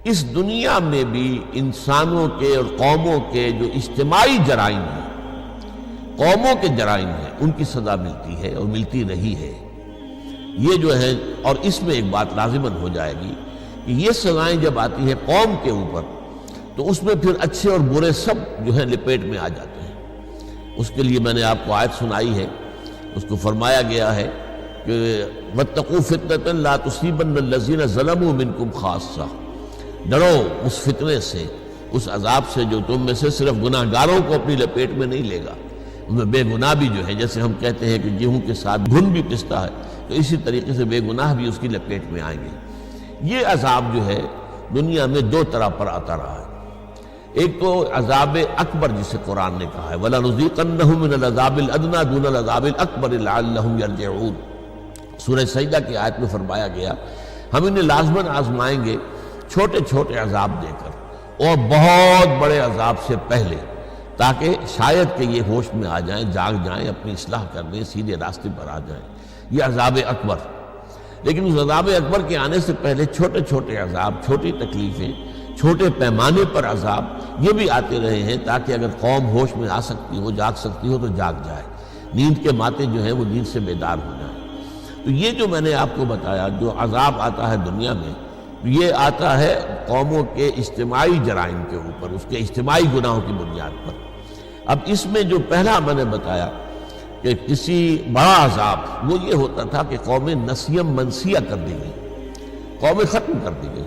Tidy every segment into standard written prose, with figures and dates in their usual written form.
اس دنیا میں بھی انسانوں کے اور قوموں کے جو اجتماعی جرائم ہیں، قوموں کے جرائم ہیں، ان کی سزا ملتی ہے اور ملتی رہی ہے۔ یہ جو ہے، اور اس میں ایک بات لازماً ہو جائے گی کہ یہ سزائیں جب آتی ہیں قوم کے اوپر تو اس میں پھر اچھے اور برے سب جو ہے لپیٹ میں آ جاتے ہیں۔ اس کے لیے میں نے آپ کو آیت سنائی ہے، اس کو فرمایا گیا ہے کہ وَاتَّقُوا فِتْنَةً لَا تُصِيبَنَّ الَّذِينَ ظَلَمُوا مِنْكُمْ خَاصَّةً، ڈرو اس فتنے سے، اس عذاب سے جو تم میں سے صرف گناہ گاروں کو اپنی لپیٹ میں نہیں لے گا۔ ان میں بے گناہ بھی جو ہے، جیسے ہم کہتے ہیں کہ گیہوں کے ساتھ گھن بھی پستا ہے، تو اسی طریقے سے بے گناہ بھی اس کی لپیٹ میں آئیں گے۔ یہ عذاب جو ہے دنیا میں دو طرح پر آتا رہا ہے۔ ایک تو عذاب اکبر جسے قرآن نے کہا ہے وَلَنُذِيقَنَّهُم مِّنَ الْعَذَابِ الْأَدْنَىٰ دُونَ الْعَذَابِ الْأَكْبَرِ لَعَلَّهُمْ يَرْجِعُونَ۔ سورہ سجدہ کی آیت میں فرمایا گیا ہم انہیں لازماً آزمائیں گے چھوٹے چھوٹے عذاب دے کر اور بہت بڑے عذاب سے پہلے، تاکہ شاید کہ یہ ہوش میں آ جائیں، جاگ جائیں، اپنی اصلاح کرنے سیدھے راستے پر آ جائیں۔ یہ عذاب اکبر۔ لیکن اس عذاب اکبر کے آنے سے پہلے چھوٹے چھوٹے عذاب، چھوٹی تکلیفیں، چھوٹے پیمانے پر عذاب یہ بھی آتے رہے ہیں، تاکہ اگر قوم ہوش میں آ سکتی ہو، جاگ سکتی ہو تو جاگ جائے، نیند کے ماتے جو ہیں وہ نیند سے بیدار ہو جائیں۔ تو یہ جو میں نے آپ کو بتایا جو عذاب آتا ہے دنیا میں، یہ آتا ہے قوموں کے اجتماعی جرائم کے اوپر، اس کے اجتماعی گناہوں کی بنیاد پر۔ اب اس میں جو پہلا میں نے بتایا کہ کسی بڑا عذاب، وہ یہ ہوتا تھا کہ قومیں نسیم منسیہ کر دی گئی، قومیں ختم کر دی گئی،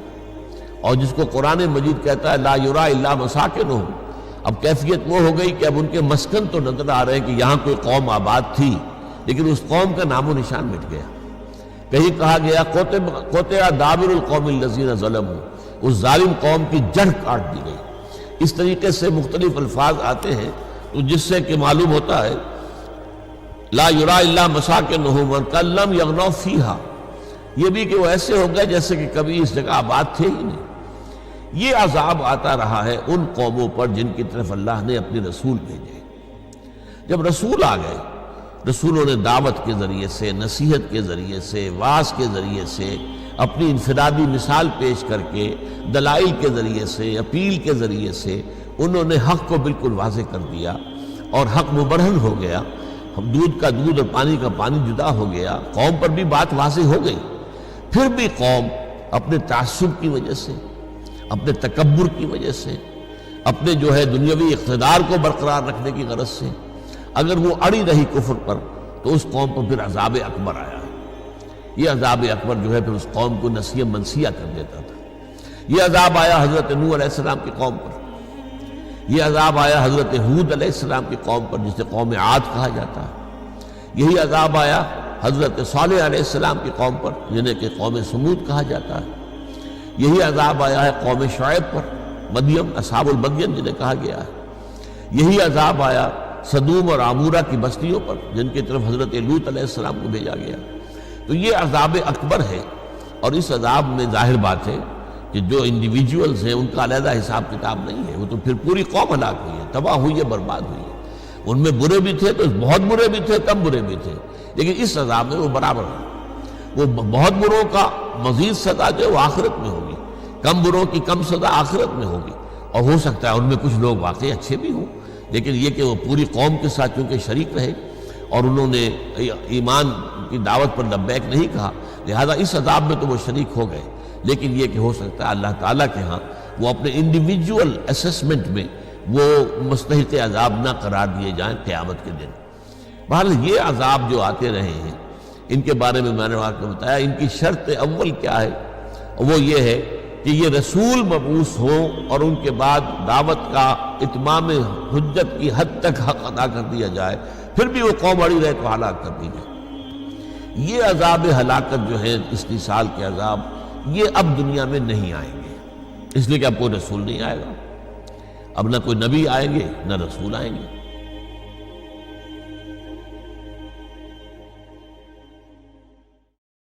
اور جس کو قرآن مجید کہتا ہے لا یرا الا مساکنہم۔ اب کیفیت وہ ہو گئی کہ اب ان کے مسکن تو نظر آ رہے ہیں کہ یہاں کوئی قوم آباد تھی، لیکن اس قوم کا نام و نشان مٹ گیا۔ کہیں کہا گیا قطع دابر القوم الذین ظلموا، اس ظالم قوم کی جڑ کاٹ دی گئی۔ اس طریقے سے مختلف الفاظ آتے ہیں تو جس سے کہ معلوم ہوتا ہے لا یرا الا مساکنہم وکأن لم یغنوا فیہا، یہ بھی کہ وہ ایسے ہو گئے جیسے کہ کبھی اس جگہ آباد تھے ہی نہیں۔ یہ عذاب آتا رہا ہے ان قوموں پر جن کی طرف اللہ نے اپنے رسول بھیجے۔ جب رسول آ گئے، رسولوں نے دعوت کے ذریعے سے، نصیحت کے ذریعے سے، وعظ کے ذریعے سے، اپنی انفرادی مثال پیش کر کے، دلائل کے ذریعے سے، اپیل کے ذریعے سے انہوں نے حق کو بالکل واضح کر دیا، اور حق مبرہن ہو گیا، دودھ کا دودھ اور پانی کا پانی جدا ہو گیا، قوم پر بھی بات واضح ہو گئی۔ پھر بھی قوم اپنے تعصب کی وجہ سے، اپنے تکبر کی وجہ سے، اپنے جو ہے دنیاوی اقتدار کو برقرار رکھنے کی غرض سے اگر وہ اڑی رہی کفر پر، تو اس قوم پر پھر عذاب اکبر آیا ہے۔ یہ عذاب اکبر جو ہے پھر اس قوم کو نسیہ منسیہ کر دیتا تھا۔ یہ عذاب آیا حضرت نوح علیہ السلام کی قوم پر، یہ عذاب آیا حضرت ہود علیہ السلام کی قوم پر جسے قوم عاد کہا جاتا ہے، یہی عذاب آیا حضرت صالح علیہ السلام کی قوم پر جنہیں کہ قوم سمود کہا جاتا ہے، یہی عذاب آیا ہے قوم شعیب پر، مدین، اصحاب المدین جنہیں کہا گیا ہے، یہی عذاب آیا سدوم اور عمورہ کی بستیوں پر جن کی طرف حضرت لوط علیہ السلام کو بھیجا گیا۔ تو یہ عذاب اکبر ہے، اور اس عذاب میں ظاہر بات ہے کہ جو انڈیویجولز ہیں ان کا علیحدہ حساب کتاب نہیں ہے، وہ تو پھر پوری قوم ہلاک ہوئی ہے، تباہ ہوئی ہے، برباد ہوئی ہے۔ ان میں برے بھی تھے تو بہت برے بھی تھے، کم برے بھی تھے، لیکن اس عذاب میں وہ برابر ہیں۔ وہ بہت بروں کا مزید سزا جو ہے وہ آخرت میں ہوگی، کم بروں کی کم سزا آخرت میں ہوگی، اور ہو سکتا ہے ان میں کچھ لوگ واقعی اچھے بھی ہوں، لیکن یہ کہ وہ پوری قوم کے ساتھ چونکہ شریک رہے اور انہوں نے ایمان کی دعوت پر لبیک نہیں کہا، لہذا اس عذاب میں تو وہ شریک ہو گئے۔ لیکن یہ کہ ہو سکتا ہے اللہ تعالیٰ کے ہاں وہ اپنے انڈیویجول اسیسمنٹ میں وہ مستحق عذاب نہ قرار دیے جائیں قیامت کے دن۔ بہرحال یہ عذاب جو آتے رہے ہیں ان کے بارے میں نے آپ کو بتایا، ان کی شرط اول کیا ہے، وہ یہ ہے کہ یہ رسول مبعوث ہوں اور ان کے بعد دعوت کا اتمام حجت کی حد تک حق ادا کر دیا جائے، پھر بھی وہ قوم اڑی رہے تو ہلاک کر دی جائے۔ یہ عذاب ہلاکت جو ہے استیصال کے عذاب، یہ اب دنیا میں نہیں آئیں گے، اس لیے کہ اب کوئی رسول نہیں آئے گا، اب نہ کوئی نبی آئیں گے نہ رسول آئیں گے۔